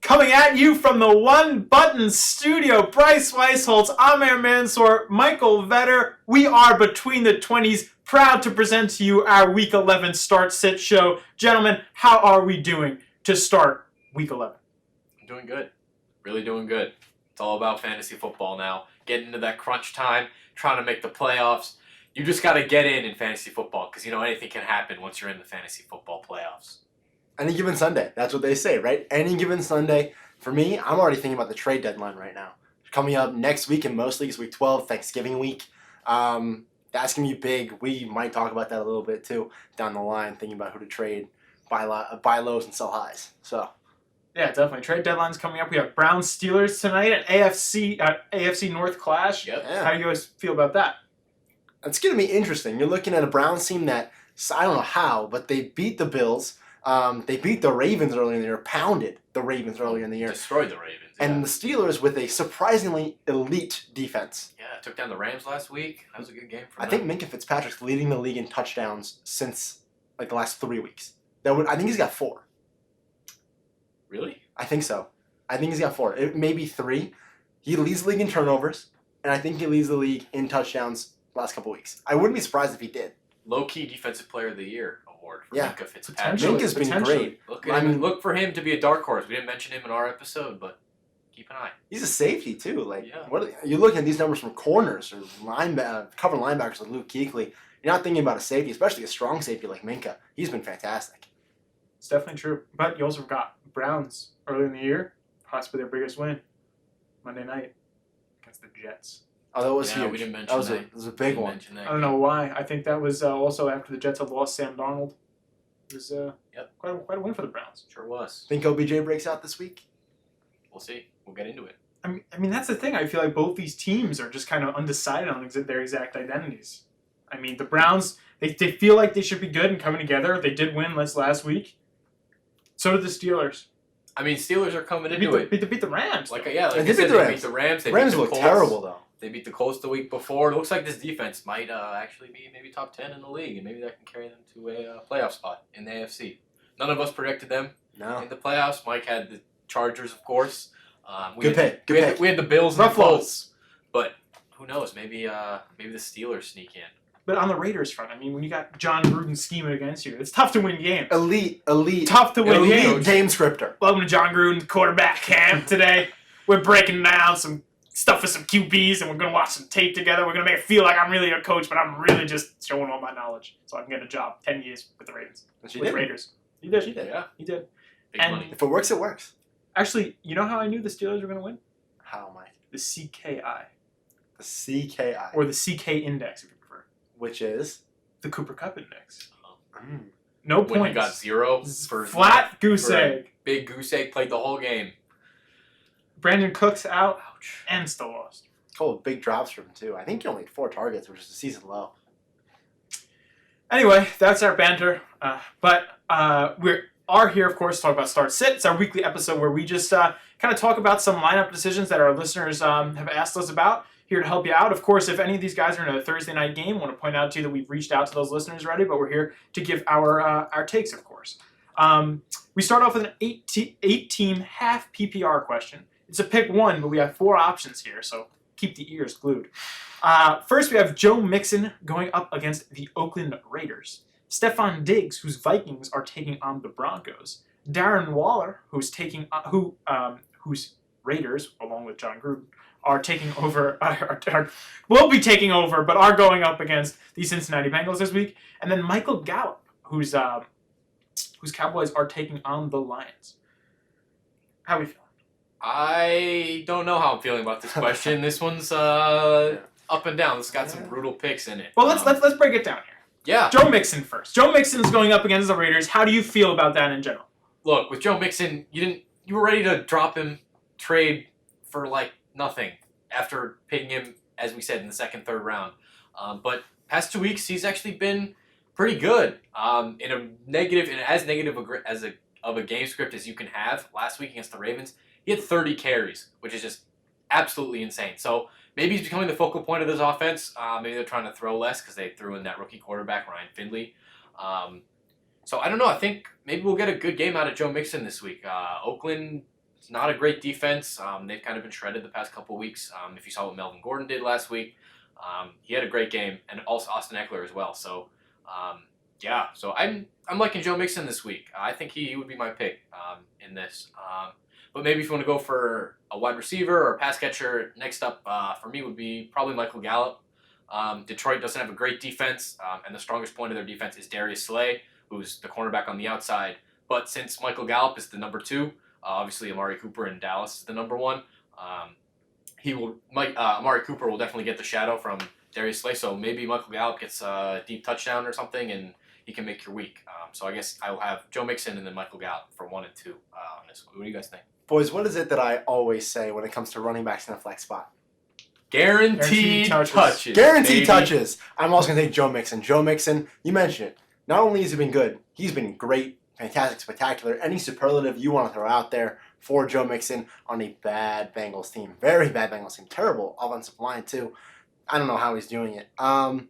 Coming at you from the One Button Studio, Bryce Weisholtz, Amer Mansour, Michael Vetter. We are Between the 20s, proud to present to you our Week 11 Start-Sit show. Gentlemen, how are we doing to start Week 11? I'm doing good. Really doing good. It's all about fantasy football now. Getting into that crunch time, trying to make the playoffs. You just got to get in fantasy football because, anything can happen once you're in the fantasy football playoffs. Any given Sunday. That's what they say, right? Any given Sunday. For me, I'm already thinking about the trade deadline right now. Coming up next week in most leagues, Week 12, Thanksgiving week. That's going to be big. We might talk about that a little bit, too, down the line, thinking about who to trade, buy lows and sell highs. So, yeah, definitely. Trade deadline's coming up. We have Browns-Steelers tonight, an AFC North clash. Yep. Yeah. How do you guys feel about that? It's going to be interesting. You're looking at a Browns team that, I don't know how, but they beat the Bills. They beat the Ravens earlier in the year, pounded the Ravens earlier in the year. Destroyed the Ravens. Yeah. And the Steelers with a surprisingly elite defense. Yeah, took down the Rams last week. That was a good game for them. I think Minkah Fitzpatrick's leading the league in touchdowns since the last 3 weeks. I think he's got 4. Really? I think so. I think he's got 4. It may be 3. He leads the league in turnovers, and I think he leads the league in touchdowns the last couple weeks. I wouldn't be surprised if he did. Low-key Defensive Player of the Year award for Yeah. Minkah Fitzpatrick. Minkah's been great. Look for him to be a dark horse. We didn't mention him in our episode, but keep an eye. He's a safety, too. Yeah. You're looking at these numbers from corners or covering linebackers like Luke Kuechly. You're not thinking about a safety, especially a strong safety like Minkah. He's been fantastic. It's definitely true. But you also got Browns earlier in the year, possibly their biggest win, Monday night against the Jets. Oh, that was huge. We didn't mention that. It was a big one. I don't know why. I think that was also after the Jets had lost Sam Darnold. It was quite a win for the Browns. Sure was. Think OBJ breaks out this week? We'll see. We'll get into it. I mean that's the thing. I feel like both these teams are just kind of undecided on their exact identities. I mean, the Browns, they feel like they should be good and coming together. They did win last week. So did the Steelers. I mean, Steelers are coming into it. They beat the Rams. Like they beat the Rams. They Rams beat the look Colts. terrible, though. They beat the Colts the week before. It looks like this defense might actually be maybe top 10 in the league, and maybe that can carry them to a playoff spot in the AFC. None of us predicted them in the playoffs. Mike had the Chargers, of course. We had the Bills and the Colts. But who knows? Maybe the Steelers sneak in. But on the Raiders front, I mean, when you got John Gruden scheming against you, it's tough to win games. Elite. Tough to win games. Elite game scripter. Welcome to John Gruden's quarterback camp today. We're breaking down some stuff with some QBs, and we're going to watch some tape together. We're going to make it feel like I'm really a coach, but I'm really just showing all my knowledge so I can get a job 10 years with the Ravens. With the Raiders. He did. Yeah. He did. Big money. If it works, it works. Actually, you know how I knew the Steelers were going to win? How, Mike? The CKI. The CKI. Or the CK index, if you prefer. Which is? The Cooper Cup index. Mm. No points. When he got 0 for flat goose egg. Big goose egg, played the whole game. Brandon Cooks out. Ouch. And still lost. Cold big drops from him, too. I think he only had 4 targets, which is a season low. Anyway, that's our banter. But we are here, of course, to talk about Start Sit. It's our weekly episode where we just kind of talk about some lineup decisions that our listeners have asked us about. Here to help you out. Of course, if any of these guys are in a Thursday night game, I want to point out to you that we've reached out to those listeners already, but we're here to give our takes, of course. We start off with an 8-team half PPR question. It's a pick one, but we have 4 options here, so keep the ears glued. First, we have Joe Mixon going up against the Oakland Raiders. Stephon Diggs, whose Vikings are taking on the Broncos. Darren Waller, whose Raiders, along with John Gruden, are taking over, will be taking over, but are going up against the Cincinnati Bengals this week. And then Michael Gallup, whose Cowboys are taking on the Lions. How are we feeling? I don't know how I'm feeling about this question. This one's up and down. It's got some brutal picks in it. Well, let's break it down here. Yeah. Joe Mixon first. Joe Mixon's going up against the Raiders. How do you feel about that in general? Look, with Joe Mixon, you were ready to drop him, trade for nothing after picking him, as we said, in the second, third round. But past 2 weeks, he's actually been pretty good. In as negative of a game script as you can have. Last week against the Ravens, he had 30 carries, which is just absolutely insane. So maybe he's becoming the focal point of this offense. Maybe they're trying to throw less because they threw in that rookie quarterback, Ryan Finley. So I don't know. I think maybe we'll get a good game out of Joe Mixon this week. Oakland It's not a great defense. They've kind of been shredded the past couple weeks. If you saw what Melvin Gordon did last week, he had a great game, and also Austin Eckler as well. So, yeah. So I'm liking Joe Mixon this week. I think he would be my pick in this. But maybe if you want to go for a wide receiver or a pass catcher, next up for me would be probably Michael Gallup. Detroit doesn't have a great defense, and the strongest point of their defense is Darius Slay, who's the cornerback on the outside. But since Michael Gallup is the number 2, obviously Amari Cooper in Dallas is the number 1. Amari Cooper will definitely get the shadow from Darius Slay, so maybe Michael Gallup gets a deep touchdown or something, and he can make your week. So I guess I will have Joe Mixon and then Michael Gallup for 1 and 2 on this one. What do you guys think? Boys, what is it that I always say when it comes to running backs in a flex spot? Guaranteed touches. Guaranteed baby. touches. I'm also going to take Joe Mixon. Joe Mixon, you mentioned it. Not only has he been good, he's been great, fantastic, spectacular. Any superlative you want to throw out there for Joe Mixon on a bad Bengals team. Very bad Bengals team. Terrible offensive line, too. I don't know how he's doing it. I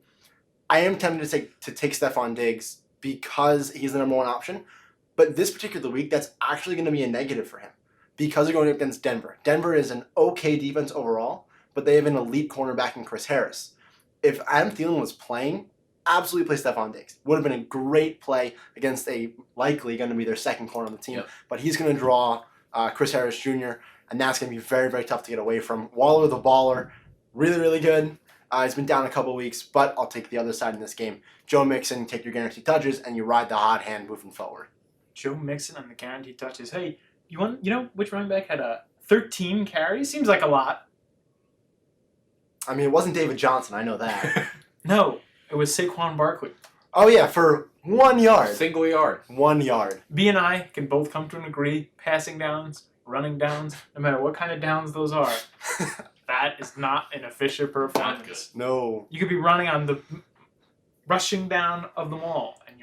am tempted to take Stephon Diggs because he's the number 1 option. But this particular week, that's actually going to be a negative for him because they're going up against Denver. Denver is an okay defense overall, but they have an elite cornerback in Chris Harris. If Adam Thielen was playing, absolutely play Stephon Diggs. Would have been a great play against a likely going to be their second corner on the team. Yep. But he's going to draw Chris Harris Jr., and that's going to be very, very tough to get away from. Waller the baller, really, really good. He's been down a couple weeks, but I'll take the other side in this game. Joe Mixon, take your guaranteed touches, and you ride the hot hand moving forward. Joe Mixon on the guaranteed touches. Hey, you know which running back had 13 carries? Seems like a lot. I mean, it wasn't David Johnson, I know that. No, it was Saquon Barkley. Oh, yeah, for 1 yard. Single yard. 1 yard. B and I can both come to an agree. Passing downs, running downs, no matter what kind of downs those are, that is not an efficient performance. No. You could be running on the rushing down of them all, and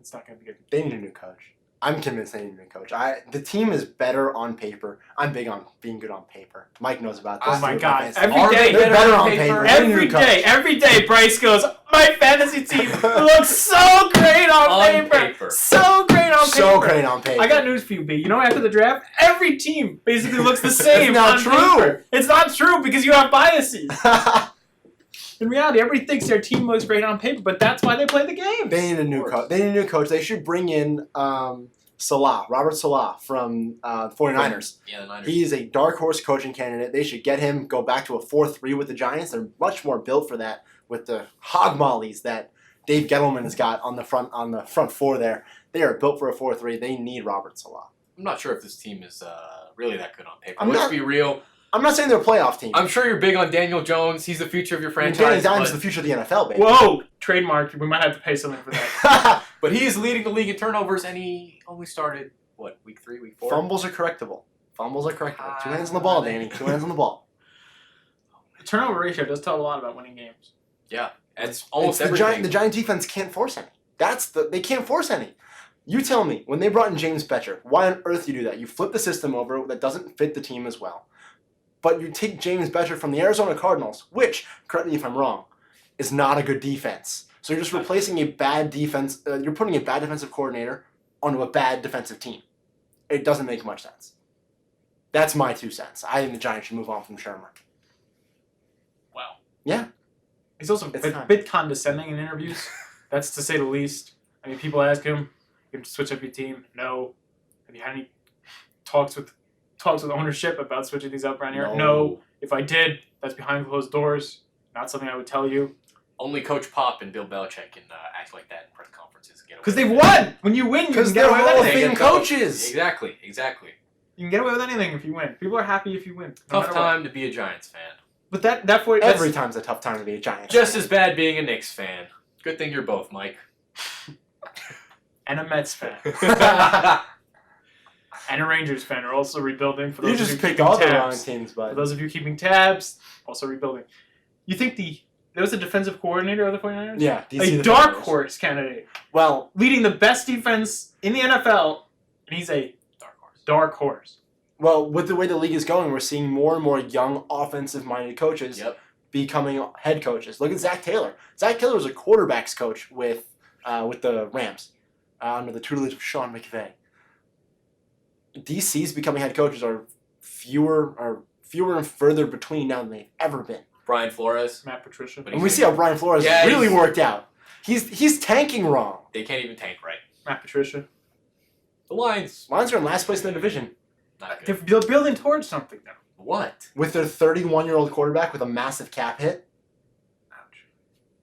it's not going to be good. They need a new coach. I'm convinced they need a new coach. The team is better on paper. I'm big on being good on paper. Mike knows about this. Oh my God. Every Every day, they're better on paper. Every day, Bryce goes, my fantasy team looks so great on paper. So great on paper. So great on paper. I got news for you, B. You know, after the draft, every team basically looks the same. It's not on true. Paper. It's not true because you have biases. In reality, everybody thinks their team looks great on paper, but that's why they play the game. They need a new coach. They need a new coach. They should bring in Robert Salah from 49ers. Yeah, the Niners. He's a dark horse coaching candidate. They should get him, go back to a 4-3 with the Giants. They're much more built for that with the hog mollies that Dave Gettleman has got on the front four there. They are built for a 4-3. They need Robert Salah. I'm not sure if this team is really that good on paper. Let's be real. I'm not saying they're a playoff team. I'm sure you're big on Daniel Jones. He's the future of your franchise. Danny Dimes is the future of the NFL, baby. Whoa! Trademark. We might have to pay something for that. But he is leading the league in turnovers, and he only started, week 3, week 4? Fumbles are correctable. 2 hands on the ball, Danny. 2 hands on the ball. The turnover ratio does tell a lot about winning games. Yeah, it's almost the everything. The Giant defense can't force any. They can't force any. You tell me, when they brought in James Betcher, why on earth you do that? You flip the system over that doesn't fit the team as well. But you take James Betcher from the Arizona Cardinals, which, correct me if I'm wrong, is not a good defense. So you're just replacing a bad defense. You're putting a bad defensive coordinator onto a bad defensive team. It doesn't make much sense. That's my 2 cents. I think the Giants should move on from Shermer. Wow. Yeah. He's also It's a time. bit condescending in interviews. That's to say the least. I mean, people ask him, "You have to switch up your team?" No. Have you had any talks with ownership about switching these up around here? No. If I did, that's behind closed doors. Not something I would tell you. Only Coach Pop and Bill Belichick can act like that in press conferences. Because they've won. When you win, you can get away with Hall of anything. Fame coaches. Exactly. You can get away with anything if you win. People are happy if you win. No Tough matter what. time to be a Giants fan. But that's Every time's a tough time to be a Giants Just fan. as bad being a Knicks fan. Good thing you're both, Mike. and a Mets fan and a Rangers fan are also rebuilding. For those You of just you pick keeping all the wrong tabs. teams, For but those of you keeping tabs, also rebuilding. You think there was a defensive coordinator of the 49ers? yeah, A dark horse candidate. Well, Leading the best defense in the NFL, and he's a dark horse. with the way the league is going, we're seeing more and more young offensive-minded coaches becoming head coaches. Look at Zach Taylor. Zach Taylor was a quarterbacks coach with the Rams under the tutelage of Sean McVay. DC's becoming head coaches are fewer and further between now than they've ever been. Brian Flores. Matt Patricia. And we see how Brian Flores really worked out. He's tanking wrong. They can't even tank right. Matt Patricia. The Lions. Lions are in last place in the division. Not They're good. building towards something now. What? With their 31-year-old quarterback with a massive cap hit. Ouch.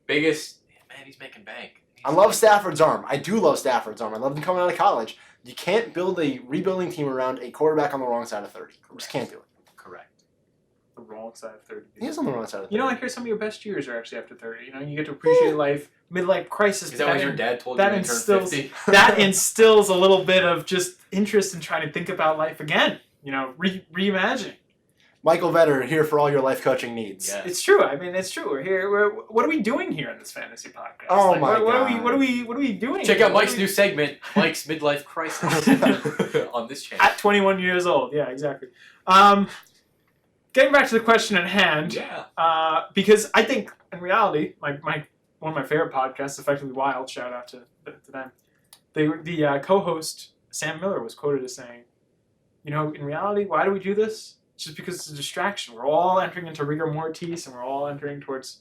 Biggest. Man, he's making bank. I love Stafford's arm. I do love Stafford's arm. I love him coming out of college. You can't build a rebuilding team around a quarterback on the wrong side of 30. You just can't do it. Correct. The wrong side of 30. He is on the wrong side of 30. You know, I hear some of your best years are actually after 30. You know, you get to appreciate life, midlife crisis. Is that when your dad told you that to turn instills 50? that instills a little bit of just interest in trying to think about life again. You know, reimagining. Michael Vetter here for all your life coaching needs. Yeah. It's true. I mean, it's true. We're here. What are we doing here in this fantasy podcast? Oh Like, my what God. What are we doing? Check here? out What Mike's are we- new segment, Mike's Midlife Crisis, on this channel. At 21 years old. Yeah, exactly. Getting back to the question at hand. Yeah. Because I think in reality, my one of my favorite podcasts, Effectively Wild. Shout out to them. The co-host Sam Miller was quoted as saying, "You know, in reality, why do we do this? It's just because it's a distraction. We're all entering into rigor mortis, and we're all entering towards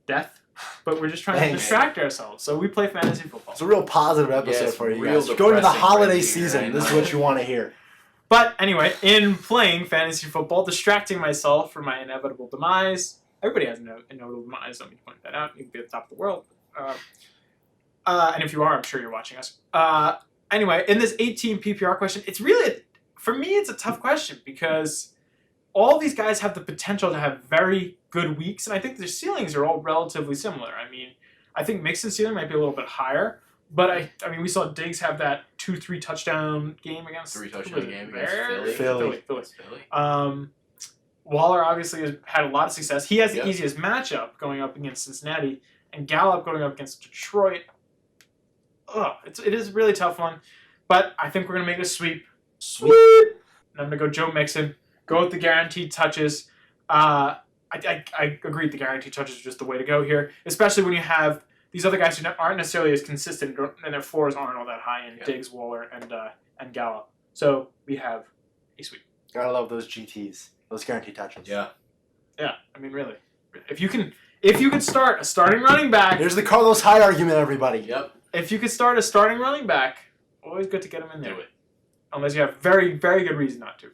death. But we're just trying Dang. to distract ourselves. So we play fantasy football." It's a real positive episode Yes, for you real guys. Going to the depressing holiday right here, season, I this is know. what you want to hear. But anyway, in playing fantasy football, distracting myself from my inevitable demise. Everybody has an inevitable demise. Let me point that out. You can be at the top of the world. And if you are, I'm sure you're watching us. Anyway, in this 18 PPR question, it's really, for me, it's a tough question because all these guys have the potential to have very good weeks, and I think their ceilings are all relatively similar. I mean, I think Mixon's ceiling might be a little bit higher, but I mean, we saw Diggs have that 2-3 touchdown game against 3 touchdown who was it? game against Philly. Philly. Waller obviously has had a lot of success. He has the Yep. easiest matchup going up against Cincinnati, and Gallup going up against Detroit. It is a really tough one, but I think we're gonna make a sweep. Sweet. And I'm gonna go Joe Mixon. Go with the guaranteed touches. I agree. The guaranteed touches are just the way to go here, especially when you have these other guys who aren't necessarily as consistent and their floors aren't all that high in Yep. Diggs, Waller, and Gallup. So we have a sweep. Gotta love those GTs, those guaranteed touches. Yeah. Yeah, I mean, really, if you can start a starting running back, Here's the Carlos Hyde argument, everybody. Yep. if you could start a starting running back, always good to get him in there. Do it. Unless you have very, very good reason not to.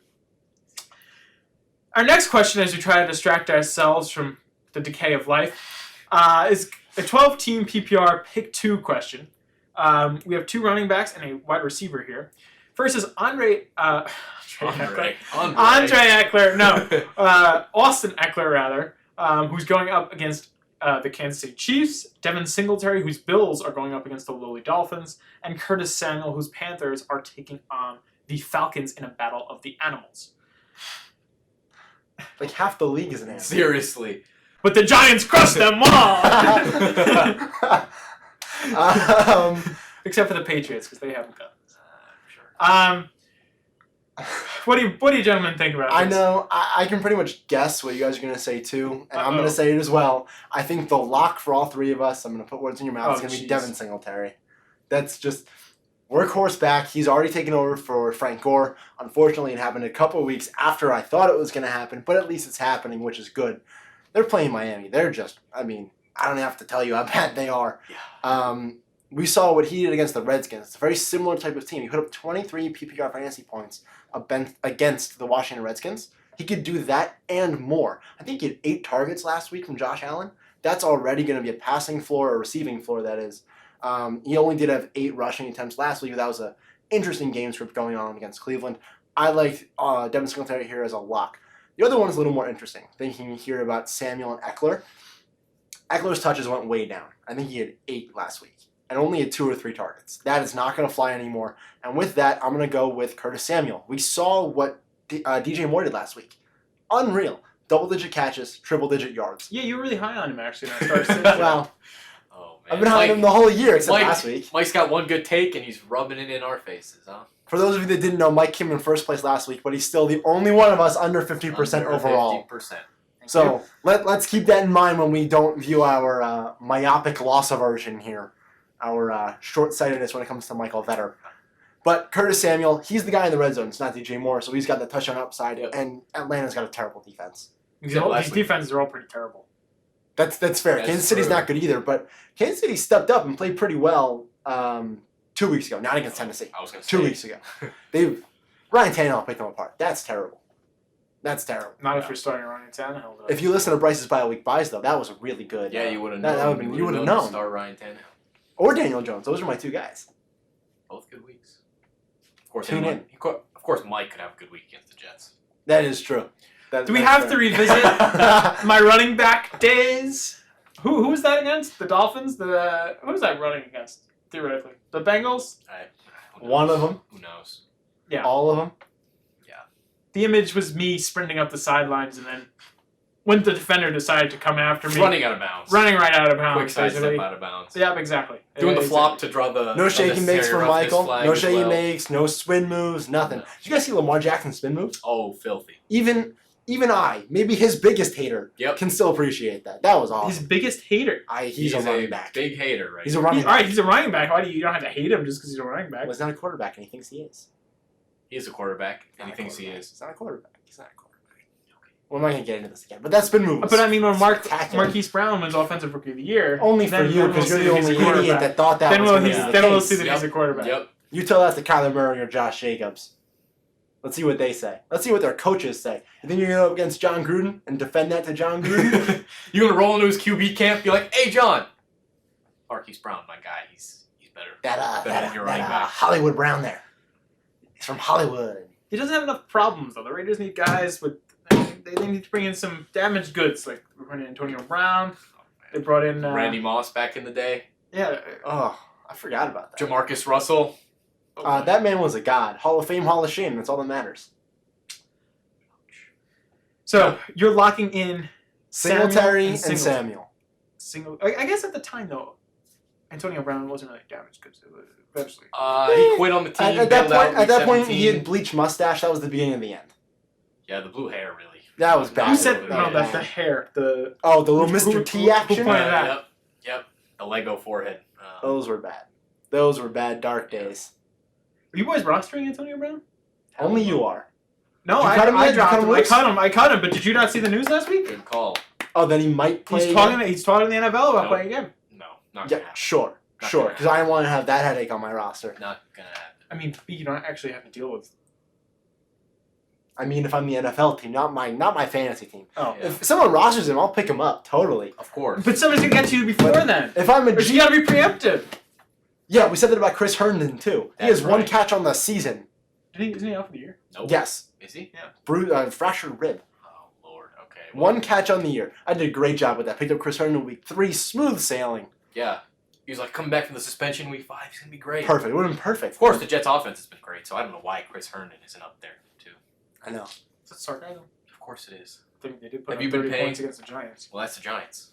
Our next question, as we try to distract ourselves from the decay of life, is a 12-team PPR pick 2 question. We have 2 running backs and a wide receiver here. First is Andre Eckler. No, Austin Eckler, rather, who's going up against the Kansas City Chiefs, Devin Singletary, whose Bills are going up against the lowly Dolphins, and Curtis Samuel, whose Panthers are taking on the Falcons in a battle of the animals. Like half the league is an animal. Seriously. But the Giants crushed them all! Except for the Patriots, because they haven't got Sure. What do you gentlemen think about I this? know. I can pretty much guess what you guys are going to say, too. And I'm Uh-oh. going to say it as well. I think the lock for all 3 of us, I'm going to put words in your mouth, is Oh, going to be jeez. Devin Singletary. That's just workhorse back. He's already taken over for Frank Gore. Unfortunately, it happened a couple of weeks after I thought it was going to happen, but at least it's happening, which is good. They're playing Miami. They're just, I mean, I don't have to tell you how bad they are. Yeah. We saw what he did against the Redskins. It's a very similar type of team. He put up 23 PPR fantasy points against the Washington Redskins. He could do that and more. I think he had 8 targets last week from Josh Allen. That's already going to be a passing floor, or receiving floor, that is. He only did have 8 rushing attempts last week. That was an interesting game script going on against Cleveland. I liked Devin Singletary here as a lock. The other one is a little more interesting, thinking here about Samuel and Eckler. Eckler's touches went way down. I think he had 8 last week, and only had 2 or 3 targets. That is not going to fly anymore. And with that, I'm going to go with Curtis Samuel. We saw what DJ Moore did last week. Unreal. Double-digit catches, triple-digit yards. Yeah, you were really high on him, actually, when I started saying Well, Oh, man. I've been high on him the whole year, except Mike- last week. Mike's got one good take, and he's rubbing it in our faces, huh? For those of you that didn't know, Mike came in first place last week, but he's still the only one of us under 50% Under overall. 50%. So let's keep that in mind when we don't view our myopic loss aversion here, our short-sightedness when it comes to Michael Vetter. But Curtis Samuel, he's the guy in the red zone. It's not DJ Moore, so he's got the touchdown upside. Yep. And Atlanta's got a terrible defense. These last week. defenses are all pretty terrible. That's fair. That's Kansas City's true. not good either, but Kansas City stepped up and played pretty well 2 weeks ago. Not against Tennessee. I was going to say. 2 weeks ago. Ryan Tannehill picked them apart. That's terrible. That's terrible. Not if you're starting Ryan Tannehill. Though. If you listen to Bryce's bye-week buys, though, that was a really good. Yeah, you would have that known. would've been- you would've to known. Start Ryan Tannehill. Or Daniel Jones. Those are my two guys. Both good weeks. Of course, Tune in. Of course, Mike could have a good week against the Jets. That is true. Do we have to revisit my running back days? Who was that against? The Dolphins? Who was that running against, theoretically? The Bengals? One of them? Who knows? Yeah. All of them? The image was me sprinting up the sidelines, and then when the defender decided to come after me, Running out of bounds. running right out of bounds, Quick side basically. step out of bounds. Yeah, exactly. Doing the Exactly. flop to draw the No shaky makes unnecessary for roughness Michael. flag No as shaky well. makes. No spin moves. Nothing. No. Did you guys see Lamar Jackson's spin moves? Oh, filthy. Even I, maybe his biggest hater, Yep. can still appreciate that. That was awesome. His biggest hater. He's a running back. Big hater, right? He's a running All right, back. he's a running back. Why do you don't have to hate him just because he's a running back? Well, he's not a quarterback, and he thinks he is. He is a quarterback, and he Not a thinks he quarterback. is. He's not a quarterback. He's not a quarterback. Well, I'm not going to get into this again. But that spin move was But I mean, when spectacular. Marquise Brown wins Offensive Rookie of the Year, Only for then you, we'll because you're see the that he's only a quarterback. idiot that thought that Then was we'll going to he's, be the then we'll case. see that he's a quarterback. Yep. You tell that to Kyler Murray or Josh Jacobs. Let's see what they say. Let's see what their coaches say. You think you're going to go up against John Gruden and defend that to John Gruden? You gonna roll into his QB camp? Be like, "Hey, John, Marquise Brown, my guy. He's better. that Better than your running back." Hollywood Brown there. He's from Hollywood. He doesn't have enough problems though. The Raiders need guys with. They need to bring in some damaged goods. Like we brought in Antonio Brown. They brought in Randy Moss back in the day. Yeah. Oh, I forgot about that. Jamarcus Russell. That man was a god. Hall of Fame, Hall of Shame. That's all that matters. So you're locking in Singletary and Singletary. Samuel. I guess at the time though, Antonio Brown wasn't really damaged goods. Eventually. He quit on the team. At bailed out in that week point, he 17. had bleached mustache. That was the beginning of the end. Yeah, the blue hair really. That was bad. You said That no. was That's bad. the hair. The Oh, the little Who- Mr. who- T who action. pointed that? Yep. The Lego forehead. Those were bad. Those were bad, dark days. Are you boys rostering Antonio Brown? Only you are. No, Did you cut him I yet? Did you dropped cut him him. I loose? cut him. I cut him. But did you not see the news last week? Good call. Oh, then he might play. He's talking. He's talking to the NFL about Nope. playing again. No, not Yeah, gonna happen. sure, Not sure. gonna Because I don't want to have that headache on my roster. Not gonna happen. I mean, you don't actually have to deal with. I mean, if I'm the NFL team, not my fantasy team. Oh, Yeah. If someone rosters him, I'll pick him up totally. Of course. but somebody's gonna get to you before But- then. If I'm a Or you G, gotta be preemptive. yeah, we said that about Chris Herndon too. He That's has one right. catch on the season. Isn't he out for the year? Nope. Yes, Is he? fractured rib. Oh Lord. Okay. One catch on the year. I did a great job with that. Picked up Chris Herndon week 3, smooth sailing. Yeah. He was like coming back from the suspension week 5. He's gonna be great. Perfect. It would have been perfect. Of course, the Jets' offense has been great, so I don't know why Chris Herndon isn't up there too. I know. Is that sarcasm? Of course it is. I think they did put Have up you been 30 paying- points against the Giants. Well, that's the Giants.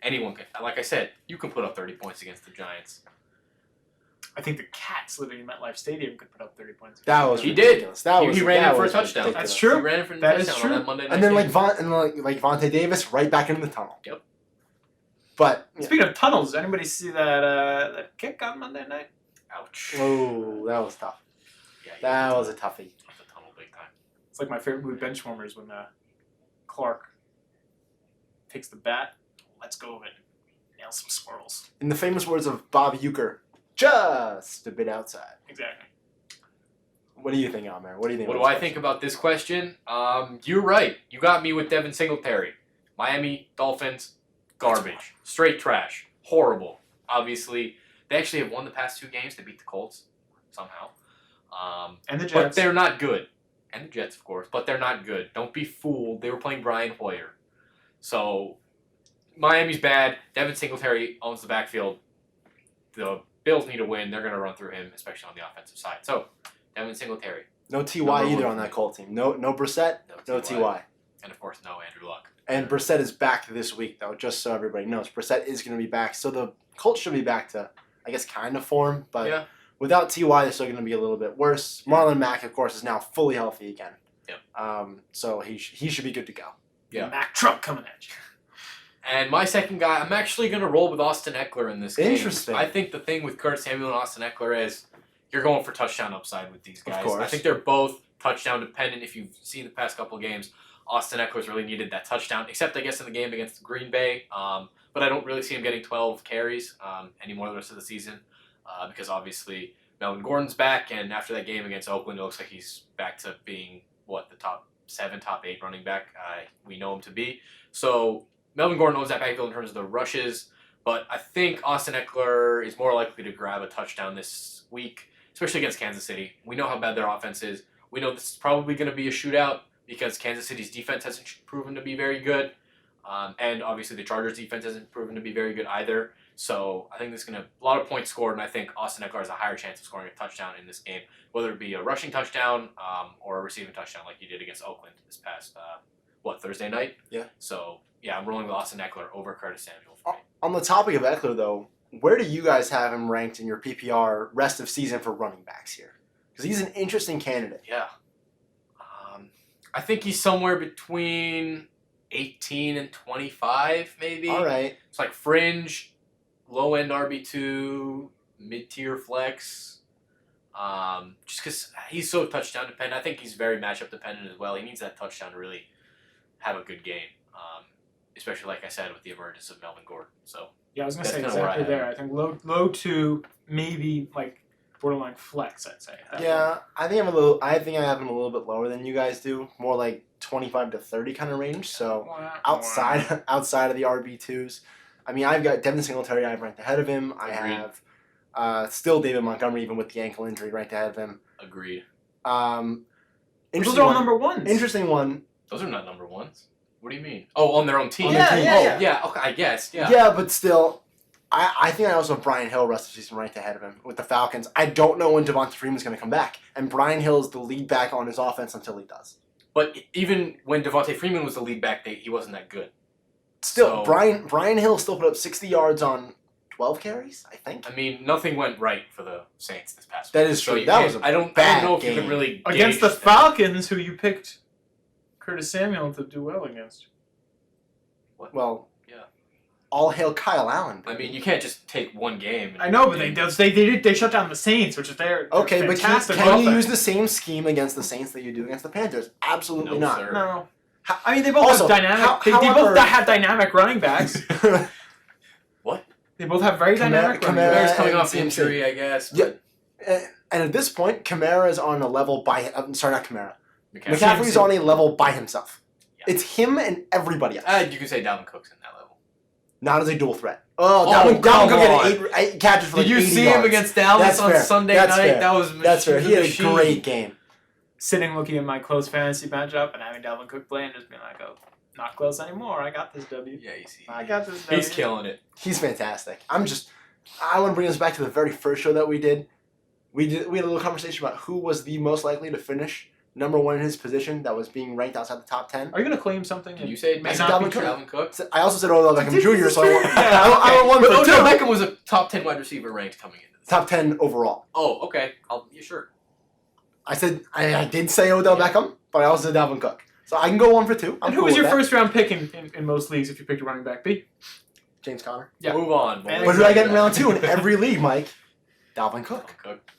Anyone can. Like I said, you can put up 30 points against the Giants. I think the Cats living in MetLife Stadium could put up 30 points. That was He did. ridiculous. That He was ran that in for a was touchdown. ridiculous. That's true. He ran in for the That is touchdown on true. that Monday night. And then game. like Vontae Davis right back into the tunnel. Yep. But Speaking of tunnels, anybody see that kick on Monday night? Ouch. oh, that was tough. Yeah, he That hit was a toughie. the tunnel big time. It's like my favorite movie Benchwarmers when Clark takes the bat, lets go of it, nails some squirrels. In the famous words of Bob Euchre, just a bit outside. Exactly. What do you think, Amir? What do you think? What do about I this think about this question? You're right. You got me with Devin Singletary. Miami Dolphins, garbage. Straight trash. Horrible. Obviously, they actually have won the past 2 games. They beat the Colts somehow. And the But Jets. they're not good. And the Jets, of course. But they're not good. Don't be fooled. They were playing Brian Hoyer. So, Miami's bad. Devin Singletary owns the backfield. The Bills need to win. They're going to run through him, especially on the offensive side. So, Devin Singletary. No Ty Number either one. on that Colt team. No Brissett. No Ty. And, of course, no Andrew Luck. And Brissett is back this week, though, just so everybody knows. Brissett is going to be back. So the Colts should be back to, I guess, kind of form. But Yeah. without Ty, they're still going to be a little bit worse. Marlon Mack, of course, is now fully healthy again. Yep. So he should be good to go. Yeah. Mack truck coming at you. And my second guy, I'm actually going to roll with Austin Eckler in this game. Interesting. I think the thing with Kurt Samuel and Austin Eckler is you're going for touchdown upside with these guys. Of course. I think they're both touchdown dependent. If you've seen the past couple of games, Austin Eckler's really needed that touchdown, except I guess in the game against Green Bay. But I don't really see him getting 12 carries anymore the rest of the season because obviously Melvin Gordon's back, and after that game against Oakland, it looks like he's back to being the top 7, top 8 running back we know him to be. So Melvin Gordon owns that backfield in terms of the rushes, but I think Austin Eckler is more likely to grab a touchdown this week, especially against Kansas City. We know how bad their offense is. We know this is probably going to be a shootout because Kansas City's defense hasn't proven to be very good. And obviously the Chargers' defense hasn't proven to be very good either. So I think there's going to be a lot of points scored, and I think Austin Eckler has a higher chance of scoring a touchdown in this game, whether it be a rushing touchdown or a receiving touchdown like he did against Oakland this past, Thursday night? Yeah. So, yeah, I'm rolling with Austin Eckler over Curtis Samuel for me. On the topic of Eckler, though, where do you guys have him ranked in your PPR rest of season for running backs here? Because he's an interesting candidate. Yeah. I think he's somewhere between 18 and 25, maybe. All right. It's like fringe, low-end RB2, mid-tier flex. Just because he's so touchdown dependent. I think he's very matchup dependent as well. He needs that touchdown to really have a good game, especially, like I said, with the emergence of Melvin Gordon. So Yeah, I was going to That's say kinda where I exactly have there. I think low to maybe like borderline flex, I'd say. Yeah, I think I have him a little bit lower than you guys do, more like 25 to 30 kind of range. So outside of the RB2s, I mean, I've got Devin Singletary. I've ranked ahead of him. I Agreed. have still David Montgomery, even with the ankle injury, ranked ahead of him. Agreed. Those Interesting are all one. number ones. Interesting one. Those are not number ones. What do you mean? Oh, on their own team. On their team. Yeah. Okay, I guess. Yeah. Yeah, but still, I think I also have Brian Hill rest of the season ranked ahead of him with the Falcons. I don't know when Devonta Freeman's going to come back, and Brian Hill is the lead back on his offense until he does. But even when Devontae Freeman was the lead back, he wasn't that good. Still, So- Brian Hill still put up 60 yards on 12 carries, I think. I mean, nothing went right for the Saints this past That week. is So true. you That can't- was a I don't bad know if you game. can really Against gauge the that. Falcons, who you picked Curtis Samuel to do well against. Well, Yeah. all hail Kyle Allen. I mean, you can't just take one game. And I know, but they shut down the Saints, which is their Okay, but fantastic can you offense. use the same scheme against the Saints that you do against the Panthers? Absolutely No, not. sir. No. How- I mean, they both Also, have dynamic. They however- both have dynamic running backs. What? They both have very dynamic running Kamara- backs. Kamara's coming and off CMC. injury, I guess. Yeah. And at this point, Kamara is on a level by. Sorry, not Kamara. McCaffrey. McCaffrey's on a level by himself. Yeah. It's him and everybody else. You can say Dalvin Cook's in that level. Not as a dual threat. Oh, Oh, Dalvin come Cook on. had eight catches for like Did you 80 see yards. him against Dallas That's on fair. Sunday That's night? fair. That was That's fair. He had a machine. great game. Sitting looking at my close fantasy matchup and having Dalvin Cook play and just being like, oh, not close anymore. I got this W. Yeah, you see. I got this W. He's killing it. He's fantastic. I want to bring us back to the very first show that we did. We had a little conversation about who was the most likely to finish number one in his position that was being ranked outside the top 10. Are you going to claim something? Did you say it may may said not Dalvin be Cook. Dalvin Cook? So I also said Odell Beckham Jr., so I want, Yeah, I want one But for Odell two. Beckham was a top 10 wide receiver ranked coming into this. Top 10 overall. Oh, okay. Yeah, sure. I said I did say Odell Beckham, but I also said Dalvin Cook. So I can go one for two. I'm And who cool was your with that. first round pick in most leagues if you picked a running back? B? James Conner. Yeah. Move on. boys. And What did I get in round two in every league, Mike? Dalvin Cook. Dalvin Cook.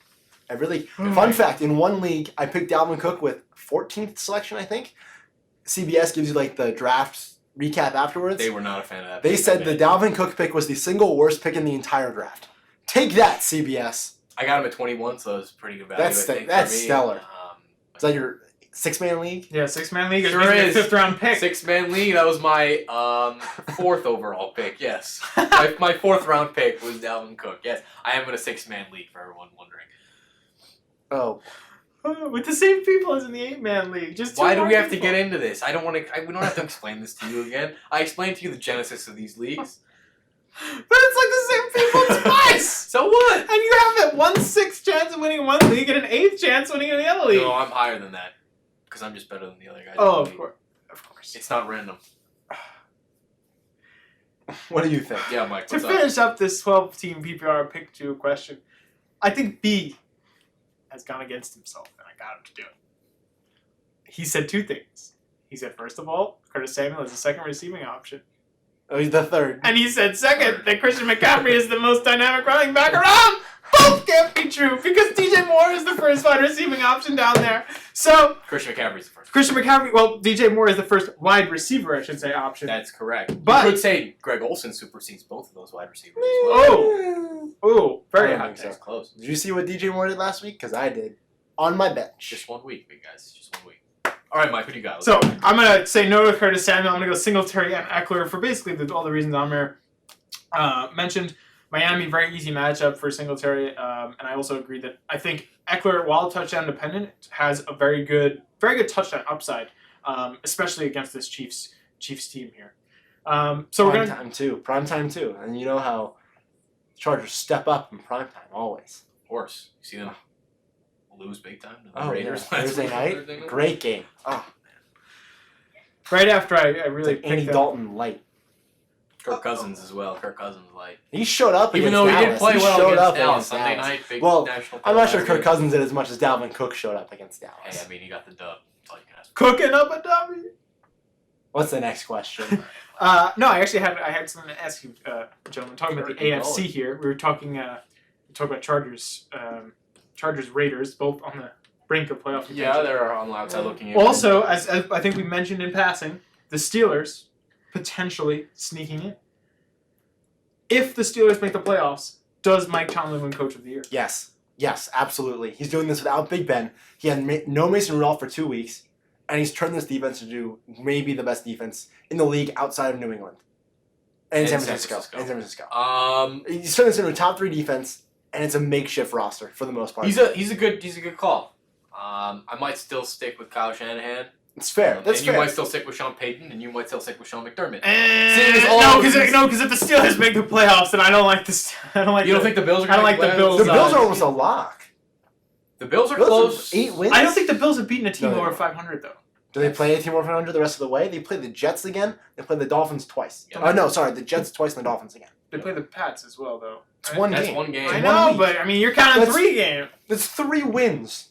Every league. Oh Fun my- fact, in one league, I picked Dalvin Cook with 14th selection, I think. CBS gives you like the draft recap afterwards. They were not a fan of that. They pick, said I the bet. Dalvin Cook pick was the single worst pick in the entire draft. Take that, CBS. I got him at 21, so it's pretty good value. That's I think, that's for me. stellar. Is that your six-man league? Yeah, 6-man league. Sure Sure is. Fifth round pick. 6-man league. That was my fourth overall pick. Yes, my fourth round pick was Dalvin Cook. Yes, I am in a 6-man league. For everyone wondering, Oh, With the same people as in the 8-man league. Just two why do more we have to people. get into this? I don't want to. We don't have to explain this to you again. I explained to you the genesis of these leagues. But it's like the same people twice! So what? And you have a 1/6 chance of winning one league and an 8th chance of winning in the other league. No, I'm higher than that because I'm just better than the other guys. Oh, in the of league. course. Of course. It's not random. what do you think? Yeah, Mike. To What's up? finish up this 12-team PPR pick 2 question, I think B has gone against himself, and I got him to do it. He said two things. He said, first of all, Curtis Samuel is the second receiving option. Oh, he's the third. And he said, second, that Christian McCaffrey is the most dynamic running back around. both can't be true because DJ Moore is the first wide receiving option down there. So Christian McCaffrey's the first. Christian McCaffrey, well, DJ Moore is the first wide receiver, I should say, option. That's correct. But you could say Greg Olsen supersedes both of those wide receivers as well. Oh, very I don't hot think so. take. That's close. Did you see what DJ Moore did last week? Because I did. On my bench. Just 1 week, big guys. Just 1 week. All right, Mike, what do you got? Let's So go. I'm gonna say no to Curtis Samuel. I'm gonna go Singletary and Eckler for basically all the reasons Amir mentioned. Miami, very easy matchup for Singletary, and I also agree that I think Eckler, while touchdown dependent, has a very good touchdown upside, especially against this Chiefs team here. So we're Prime gonna time too. Prime time too. And you know how Chargers step up in prime time always. Of course. You see them lose big time to the Oh, Raiders yeah. last Thursday week. night. Great game. Oh, right after I it's really like Andy picked up. Dalton light. Kirk Cousins as well. Kirk Cousins, like. He showed up Even against though he Dallas. didn't play He well showed against up Dallas against Sunday Dallas. night, big Well, national. I'm not sure football Kirk game. Cousins did as much as Dalvin Cook showed up against Dallas. Hey, I mean, he got the dub. That's all you can ask for. Cooking up a dummy. What's the next question? No, I had something to ask you, gentlemen. Talking about the Sure, keep AFC going. here, we talked about Chargers, Raiders, both on the brink of playoff contention. Yeah, they're on the outside looking in. Also, as I think we mentioned in passing, the Steelers potentially sneaking in. If the Steelers make the playoffs, does Mike Tomlin win Coach of the Year? Yes. Yes, absolutely. He's doing this without Big Ben. He had no Mason Rudolph for 2 weeks, and he's turned this defense into maybe the best defense in the league outside of New England. And San Francisco. He's turned this into a top 3 defense, and it's a makeshift roster for the most part. He's a good call. I might still stick with Kyle Shanahan. It's fair. That's and fair. you might still stick with Sean Payton, and you might still stick with Sean McDermott. And Seeing as all no, of these- because if the Steelers make the playoffs, then I don't like this. I don't like. You don't think the Bills are I going don't to like the Bills. the Bills are almost a lock. The Bills are Bills close. are 8 wins. I don't think the Bills have beaten a team No, they over don't. 500 though. Do they play a team over 500 the rest of the way? They play the Jets again. They play the Dolphins twice. Yeah. Oh, no, sorry. The Jets twice and the Dolphins again. They play the Pats as well though. It's right? one That's game. one game. I It's know, 1 week. but I mean, you're counting That's- 3 games. That's 3 wins.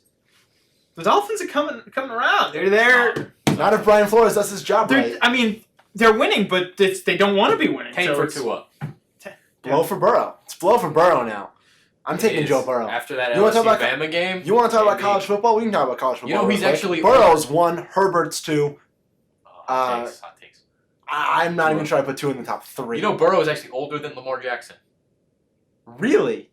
The Dolphins are coming around. They're there. Not if Brian Flores does his job right. I mean, they're winning, but they don't want to be winning. Tank so for it's- Tua. Blow for Burrow. It's blow for Burrow now. I'm taking It is. Joe Burrow. After that You wanna talk LSU about- Bama game. You want to talk about maybe. college football? We can talk about college football. You know, real he's quick. actually- Burrow's 1, Herbert's 2. Hot takes. Hot takes. I'm not even trying to put 2 in the top 3. You know, Burrow is actually older than Lamar Jackson. Really?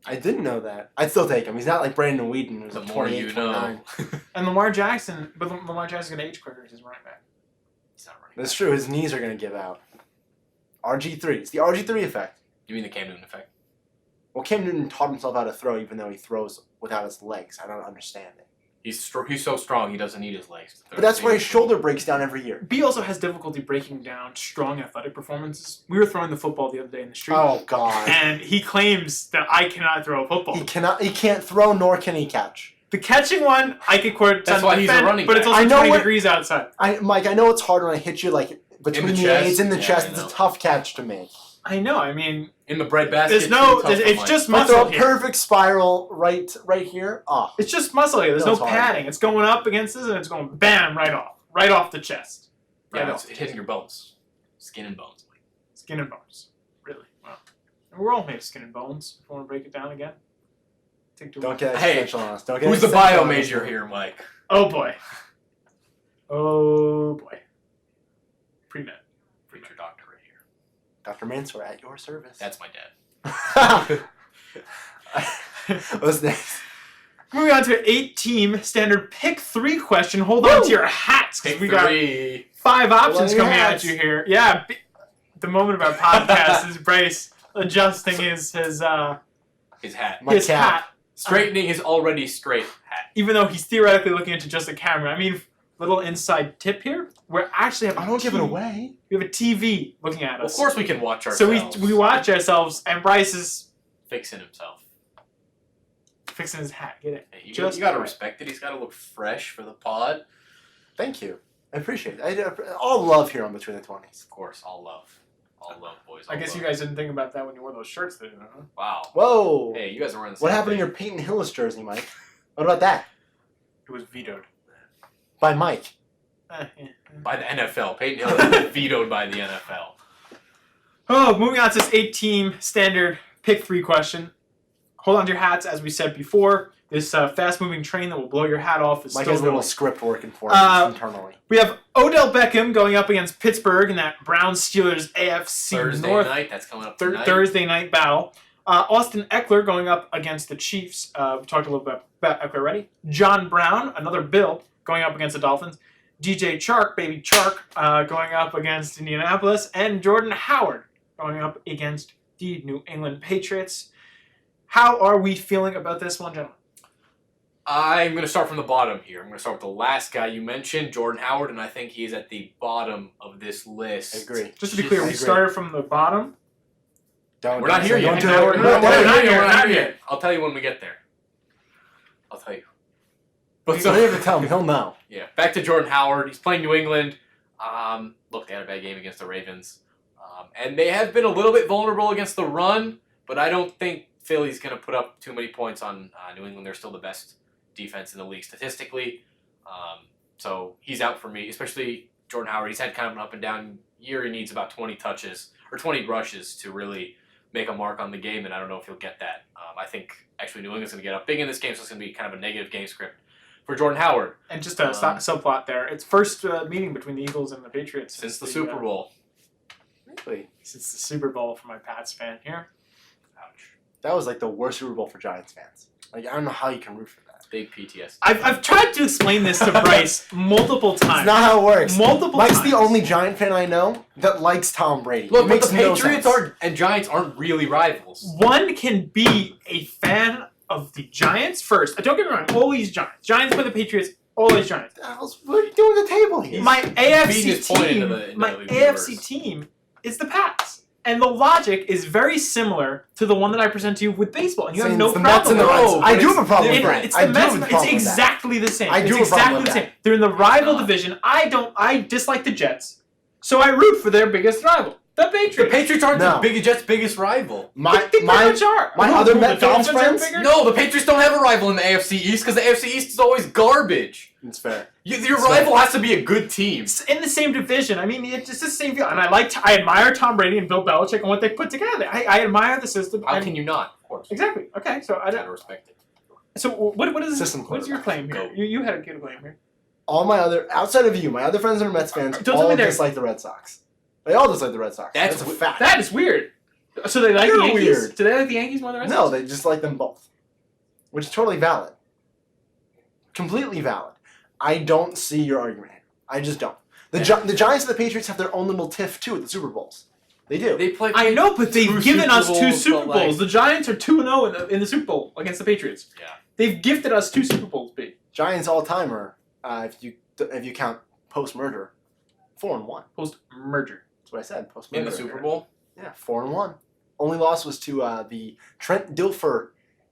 I didn't know that. I'd still take him. He's not like Brandon Whedon, who's The like more 28, you know. 29. And Lamar Jackson, but Lamar Jackson's gonna age quicker as his running back. He's not running. That's true. His knees are going to give out. RG3. It's the RG3 effect. You mean the Cam Newton effect? Well, Cam Newton taught himself how to throw even though he throws without his legs. I don't understand it. He's so strong he doesn't need his legs. To throw. But that's why his shoulder breaks down every year. B also has difficulty breaking down strong athletic performances. We were throwing the football the other day in the street, Oh, God. and he claims that I cannot throw a football. He can't throw nor can he catch. The catching one, I could court. That's why he's a running but it's back. also I know 20 what- degrees outside. Mike, I know it's hard when I hit you like between In the the chest? aids in the Yeah, chest. I It's a know. tough catch to make. I know. I mean, in the bread basket. there's no. too tough to It's find. just If I throw muscle a here. perfect spiral right here. Oh, It's just muscle here. There's no That's hard. padding. It's going up against this, and it's going bam right off the chest, right Yeah, off it's hitting your bones, skin and bones. skin and bones. Really, wow. And we're all made of skin and bones. If you want to break it down again, take two. don't get Hey, existential on us. Don't get Who's the existential bio on us. major here, Mike? Oh boy. Oh boy. Pre-med. Preacher doctor right here. Dr. Mansour at your service. That's my dad. What's next? Moving on to an 8-team standard pick 3 question. Hold on Woo! to your hats because Pick we got 3. 5 options on your coming at hats. you here. Yeah, the moment of our podcast is Bryce adjusting his His hat. My his cap. hat, Straightening his already straight hat. even though he's theoretically looking into just a camera. I mean, little inside tip here. We actually have. I don't give it away. We have a TV looking at us. Of course we can watch So ourselves. we watch ourselves, and Bryce is Fixing himself. fixing his hat. Get it? Hey, you Just gotta right. respect it. He's gotta look fresh for the pod. Thank you. I appreciate it. All love here on Between the 20s. Of course, all love. All love, boys. I all guess love. you guys didn't think about that when you wore those shirts, did you? Huh? Wow. Whoa. Hey, you guys are wearing the same What happened to thing. your Peyton Hillis jersey, Mike? What about that? It was vetoed. By Mike. Yeah. By the NFL. Peyton Hill has been vetoed by the NFL. Oh, moving on to this 8-team standard pick 3 question. hold on to your hats, as we said before. This fast-moving train that will blow your hat off is Mike still has a little going. script working for us internally. We have Odell Beckham going up against Pittsburgh in that Browns-Steelers AFC Thursday North night, that's coming up tonight. Thursday night battle. Austin Eckler going up against the Chiefs. We talked a little bit about Eckler already. John Brown, another Bill, going up against the Dolphins. DJ Chark, baby Chark, going up against Indianapolis. And Jordan Howard going up against the New England Patriots. How are we feeling about this one, gentlemen? I'm going to start from the bottom here. I'm going to start with the last guy you mentioned, Jordan Howard, and I think he's at the bottom of this list. I agree. Just to be clear, we started from the bottom. We're not here yet. We're not here yet. I'll tell you when we get there. I'll tell you. But so you have to tell him. He'll know. Yeah. Back to Jordan Howard. He's playing New England. Look, they had a bad game against the Ravens. And they have been a little bit vulnerable against the run, but I don't think Philly's going to put up too many points on New England. They're still the best defense in the league statistically. So he's out for me, especially Jordan Howard. He's had kind of an up and down year. He needs about 20 touches or 20 rushes to really make a mark on the game, and I don't know if he'll get that. I think actually New England's going to get up big in this game, so it's going to be kind of a negative game script for Jordan Howard. And just a subplot there. It's first meeting between the Eagles and the Patriots Since the Super Bowl. Really? Since the Super Bowl for my Pats fan here. Ouch. That was like the worst Super Bowl for Giants fans. Like, I don't know how you can root for that. Big PTSD. I've tried to explain this to Bryce multiple times. It's not how it works. Mike's times. the only Giant fan I know that likes Tom Brady. Look, It but makes the no Patriots sense. and Giants aren't really rivals. One can be a fan of the Giants first. Don't get me wrong, always Giants. Giants for the Patriots, always Giants. What are you doing at the table here? My beating AFC his point team, into the my universe. AFC team is the Pats. And the logic is very similar to the one that I present to you with baseball. And you have Saying no it's the Mets problem and the with Reds. that. I do have a problem with It- that. It's I the do Mets. have a It's problem with that. exactly the same. I do It's have a problem exactly with the same. that. They're in the rival division. I dislike the Jets, so I root for their biggest rival, the Patriots. The Patriots aren't No. the Jets' biggest rival. My They pretty much are. my Who- other who, Met the fans Dolphins are friends? bigger? No, the Patriots don't have a rival in the AFC East because the AFC East is always garbage. It's fair. Your rival has to be a good team. It's in the same division. I mean, it's just the same feel. And I admire Tom Brady and Bill Belichick and what they put together. I admire the system. How and- can you not? Of course. Exactly. Okay, so I Gotta don't. respect it. So what is System what's your claim here? Go. You had a good claim here. All my other, outside of you, my other friends that are Mets fans Don't tell all me they're- dislike the Red Sox. They all dislike the Red Sox. That's That's a wi- fact. That is weird. So they like You're the Yankees? weird. Do they like the Yankees more than the Red No, Sox? they just like them both. Which is totally valid. Completely valid. I don't see your argument here. I just don't. The Giants and the Patriots have their own little tiff too at the Super Bowls. They do. They play. I know, but they've Two given Super us two Bowls, Super but, like- Bowls. The Giants are 2-0 in the Super Bowl against the Patriots. Yeah. They've gifted us two Super Bowls, B. Giants all timer. If you count post merger, 4-1. Post merger. That's what I said. Post merger. In the Super Bowl? Yeah, 4-1. Only loss was to the Trent Dilfer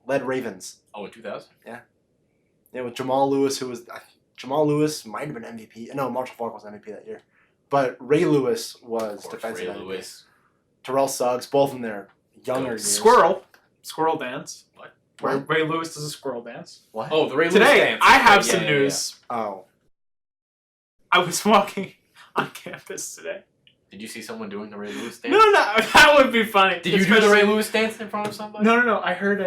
led Ravens. Oh, in 2000? Yeah, with Jamal Lewis, Jamal Lewis might have been MVP. No, Marshall Faulk was MVP that year. But Ray Lewis was Of course, defensive Ray MVP. Lewis. Terrell Suggs, both in their younger years. Squirrel dance. What? Ray Lewis does a squirrel dance. What? Oh, the Ray Lewis Today, dance. I have Yeah, some yeah, news. Oh. I was walking on campus today. Did you see someone doing the Ray Lewis dance? No, that would be funny. Did you do the Ray Lewis dance in front of somebody? No. I heard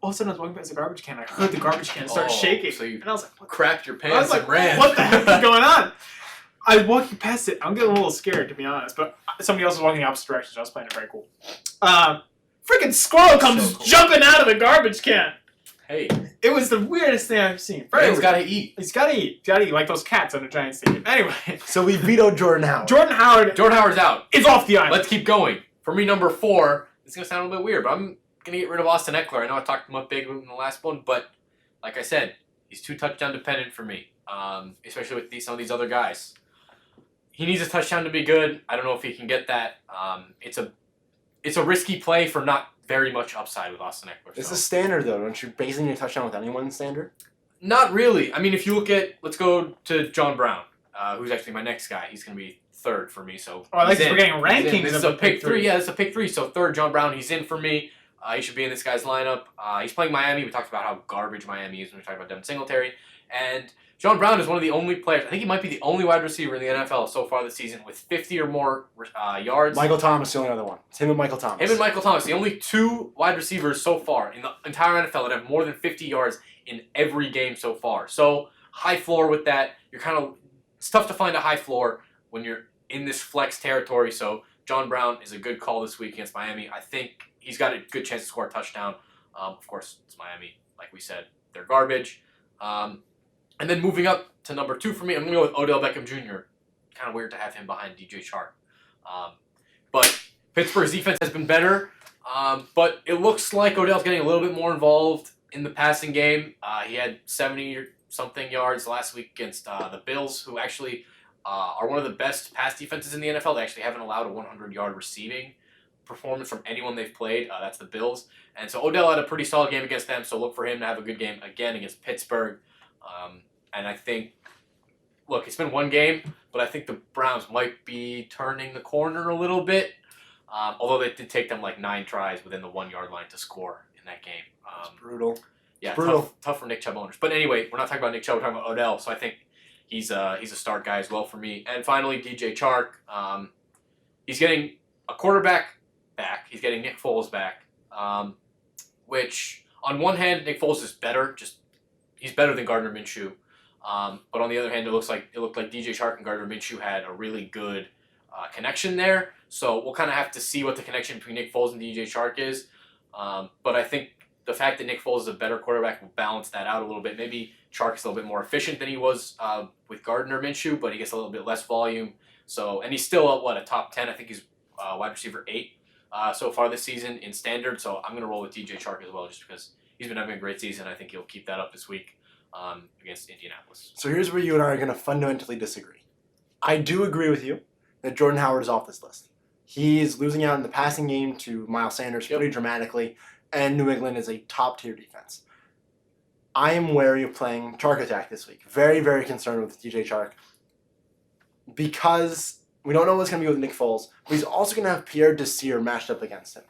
all of a sudden I was walking past a garbage can. I heard the garbage can start Oh, shaking. so you and I was like, what crapped your I pants was like, and ran. what the heck is going on? I was walking past it. I'm getting a little scared, to be honest. But somebody else was walking the opposite direction, so I was playing it very cool. Freaking squirrel comes So cool. jumping out of the garbage can. Hey, It was the weirdest thing I've seen. man's weird. gotta eat. He's gotta eat. He's gotta eat like those cats on the Giants stadium. Anyway, So we vetoed Jordan Howard. Jordan Howard Jordan Howard's out. is off the island. Let's keep going. For me, number 4, it's going to sound a little bit weird, but I'm going to get rid of Austin Eckler. I know I talked him up big in the last one, but like I said, he's too touchdown dependent for me, especially with some of these other guys. He needs a touchdown to be good. I don't know if he can get that. It's a risky play for not very much upside with Austin Eckler. This so. is standard, though. Don't you basing your touchdown with anyone's standard? Not really. I mean, if you look at, let's go to John Brown, who's actually my next guy. He's going to be 3rd for me. So Oh, I like he's we're in. getting He's in. rankings This is of a pick 3. Yeah, this is a pick 3. So 3rd, John Brown. He's in for me. He should be in this guy's lineup. He's playing Miami. We talked about how garbage Miami is when we talked about Devin Singletary. And John Brown is one of the only players, I think he might be the only wide receiver in the NFL so far this season with 50 or more yards. Michael Thomas, the only other one. It's him and Michael Thomas. Him and Michael Thomas, the only two wide receivers so far in the entire NFL that have more than 50 yards in every game so far. So high floor with that. It's tough to find a high floor when you're in this flex territory. So John Brown is a good call this week against Miami. I think he's got a good chance to score a touchdown. Of course, it's Miami. Like we said, they're garbage. And then moving up to number 2 for me, I'm going to go with Odell Beckham Jr. Kind of weird to have him behind DJ Chark. But Pittsburgh's defense has been better. But it looks like Odell's getting a little bit more involved in the passing game. He had 70-something yards last week against the Bills, who actually are one of the best pass defenses in the NFL. They actually haven't allowed a 100-yard receiving performance from anyone they've played. That's the Bills. And so Odell had a pretty solid game against them, so look for him to have a good game again against Pittsburgh. And I think, look, it's been one game, but I think the Browns might be turning the corner a little bit. Although they did take them like 9 tries within the 1-yard line to score in that game. It's brutal. Yeah, it's brutal. Tough for Nick Chubb owners. But anyway, we're not talking about Nick Chubb, we're talking about Odell. So I think he's a start guy as well for me. And finally, DJ Chark. He's getting a quarterback back. He's getting Nick Foles back. Which, on one hand, Nick Foles is better. He's better than Gardner Minshew. But on the other hand, it looked like DJ Chark and Gardner Minshew had a really good connection there. So we'll kind of have to see what the connection between Nick Foles and DJ Chark is. But I think the fact that Nick Foles is a better quarterback will balance that out a little bit. Maybe Chark is a little bit more efficient than he was with Gardner Minshew, but he gets a little bit less volume. So, and he's still a top 10. I think he's wide receiver 8 so far this season in standard. So I'm going to roll with DJ Chark as well, just because he's been having a great season. I think he'll keep that up this week against Indianapolis. So here's where you and I are going to fundamentally disagree. I do agree with you that Jordan Howard is off this list. He's losing out in the passing game to Miles Sanders pretty dramatically, and New England is a top-tier defense. I am wary of playing Chark Attack this week. Very, very concerned with DJ Chark because we don't know what's going to be with Nick Foles, but he's also going to have Pierre Desir matched up against him.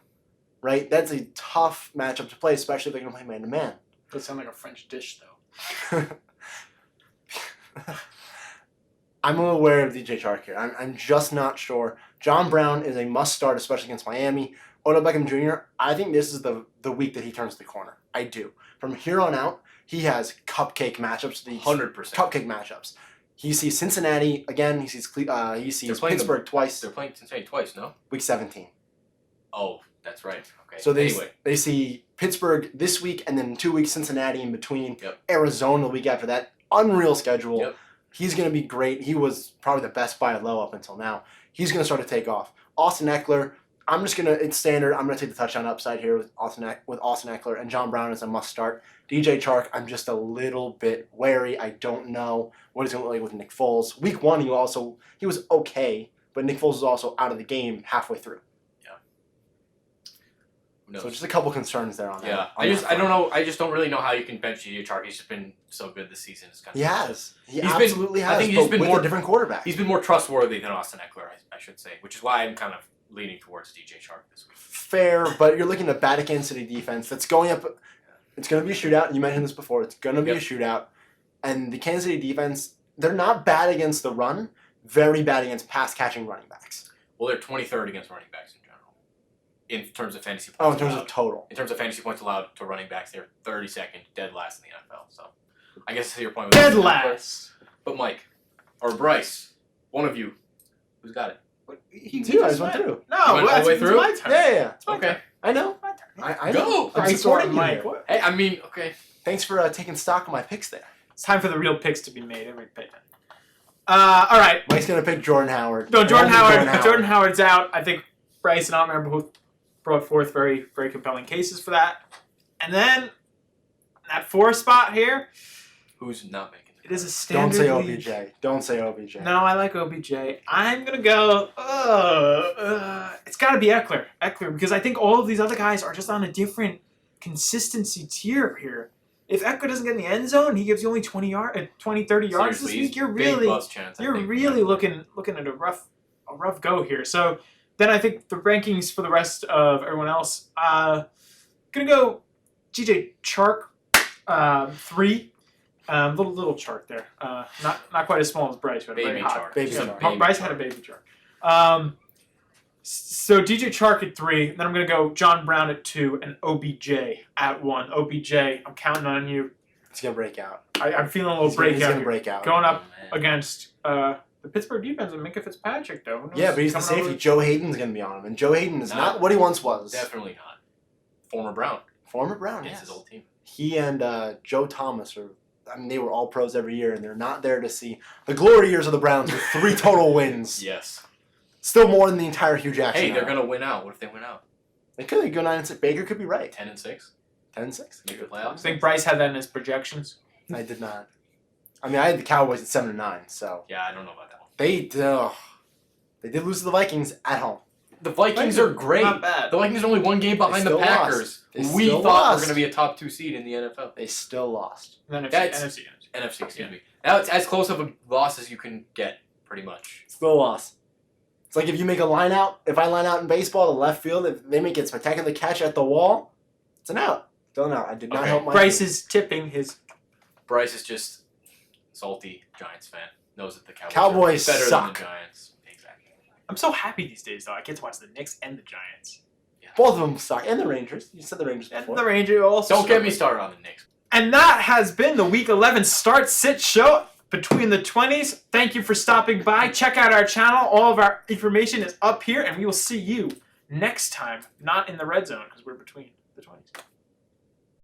Right? That's a tough matchup to play, especially if they're going to play man-to-man. Does sound like a French dish, though. I'm aware of DJ Chark here. I'm just not sure. John Brown is a must-start, especially against Miami. Odell Beckham Jr., I think this is the week that he turns the corner. I do. From here on out, he has cupcake matchups. 100%. Cupcake matchups. He sees Cincinnati again. He sees Pittsburgh twice. They're playing Cincinnati twice, no? Week 17. Oh, that's right. Okay. So anyway. they see Pittsburgh this week and then 2 weeks Cincinnati in between. Yep. Arizona the week after that. Unreal schedule. Yep. He's going to be great. He was probably the best buy low up until now. He's going to start to take off. Austin Eckler, it's standard. I'm going to take the touchdown upside here with Austin Eckler, and John Brown is a must start. DJ Chark, I'm just a little bit wary. I don't know what he's going to look like with Nick Foles. Week 1, he was okay, but Nick Foles was also out of the game halfway through. So just a couple concerns there on that. Yeah, I don't know. I just don't really know how you can bench DJ Chark. He's just been so good this season. It's kind of he has. He has. I think he's been more a different quarterback. He's been more trustworthy than Austin Eckler, I should say, which is why I'm kind of leaning towards DJ Chark this week. Fair, but you're looking at bad Kansas City defense that's going up. It's going to be a shootout. You mentioned this before. It's going to be a shootout, and the Kansas City defense, they're not bad against the run. Very bad against pass catching running backs. Well, they're 23rd against running backs. In terms of fantasy points allowed. In terms of total. In terms of fantasy points allowed to running backs, they're 32nd, dead last in the NFL. So, I guess to your point. Dead last! But Mike, or Bryce, one of you, who's got it? You just went through. No, went all the way through? my turn. Yeah. It's my Okay. turn. I know. My turn. I Go! know. I'm Bryce or supporting you Mike. there. What? Hey, I mean, okay. Thanks for taking stock of my picks there. It's time for the real picks to be made. Everybody pay attention. All right. Mike's going to pick Jordan Howard. No, Jordan Howard's out. I think Bryce and Otmar both brought forth very, very compelling cases for that. And then, that 4 spot here. Who's not making it? It is a standard Don't say OBJ. No, I like OBJ. I'm going to go, it's got to be Eckler, because I think all of these other guys are just on a different consistency tier here. If Eckler doesn't get in the end zone, he gives you only 30 yards this week. You're really looking at a rough go here. So then I think the rankings for the rest of everyone else, gonna go DJ Chark 3, Little chart there. Not quite as small as Bryce, but Baby very hot. chart. Baby Just a chart. baby Bryce chart. had a baby chart. So DJ Chark at 3, then I'm going to go John Brown at 2, and OBJ at 1. OBJ, I'm counting on you. He's gonna break out. I'm feeling a little He's breakout gonna here. break out. Going up Oh, man. against the Pittsburgh defense and Minka Fitzpatrick, though. Who knows? Yeah, but he's the Coming over- safety. Joe Hayden's gonna be on him, and Joe Hayden is No. not what he once was. Definitely not. Former Brown. Former Brown. Against Yes. his old team. He and Joe Thomas are. I mean, they were all pros every year, and they're not there to see the glory years of the Browns with 3 total wins. Yes. Still more than the entire Hugh Jackson. Hey, they're era. gonna win out. What if they win out? They could go 9-6. Baker could be right. 10-6. 10-6. Make the I playoffs. think Bryce had that in his projections. I did not. I mean, I had the Cowboys at 7-9, so Yeah, I don't know about that one. they did lose to the Vikings at home. The Vikings are great. Not bad. The Vikings are only 1 game behind the still Packers. lost. They We still thought lost. were going to be a top 2 seed in the NFL. They still lost. And then That's- NFC. NFC, excuse me. That's as close of a loss as you can get, pretty much. Still lost. It's like if you make a line out. If I line out in baseball to left field, if they make a spectacular catch at the wall, it's an out. Still an out. I did not Okay. help my Bryce team. is tipping his. Bryce is just salty Giants fan. Knows that the Cowboys, Cowboys are better suck. than the Giants. Exactly. I'm so happy these days, though. I get to watch the Knicks and the Giants. Both of them suck. And the Rangers. You said the Rangers And before. the Rangers also. Don't get me started on the Knicks. And that has been the Week 11 Start Sit Show between the 20s. Thank you for stopping by. Check out our channel. All of our information is up here, and we will see you next time. Not in the red zone because we're between the 20s.